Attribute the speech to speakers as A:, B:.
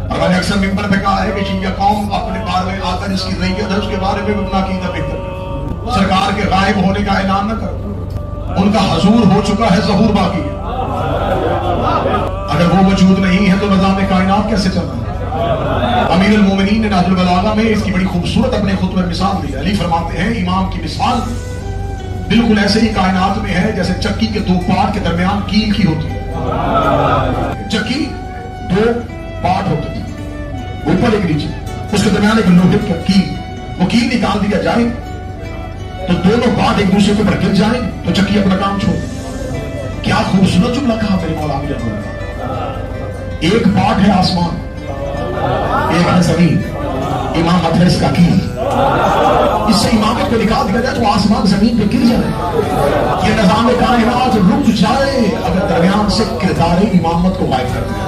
A: और मैंने अक्सर मिंबर पे कहा है कि शिया कौम अपने बारे में आकर इसकी रैयत है उसके बारे में भी अपना अकीदा बेहतर करो। सरकार के गायब होने का ऐलान न करो, उनका हजूर हो चुका है, ज़हूर बाकी है। अगर वो मौजूद नहीं है तो निज़ाम कायनात कैसे चलना है? अमीरुल मोमिनीन ने नहजुल बलागा में इसकी बड़ी खूबसूरत अपने खुतबे में मिसाल दी। अली फरमाते हैं इमाम की मिसाल बिल्कुल ऐसे ही कायनात में है जैसे चक्की के दो पार्ट के दरमियान कील की होती है। चक्की दो पार्ट होते थे, ऊपर एक नीचे, उसके दरमियान एक लोहे की कील, वो कील निकाल दिया जाए तो दोनों पार्ट एक दूसरे के ऊपर गिर जाए तो चक्की अपना काम छोड़। क्या खूबसूरत जुमला कहा मेरे मौला ने। एक पार्ट है आसमान, एक है जमीन, इमामत है इसका कील। इससे इमामत को निकाल दिया जाए तो आसमान जमीन पे गिर जाए, ये निजाम कायनात रुक जाए अगर दरमियान से किरदार इमामत को गायब कर दिया।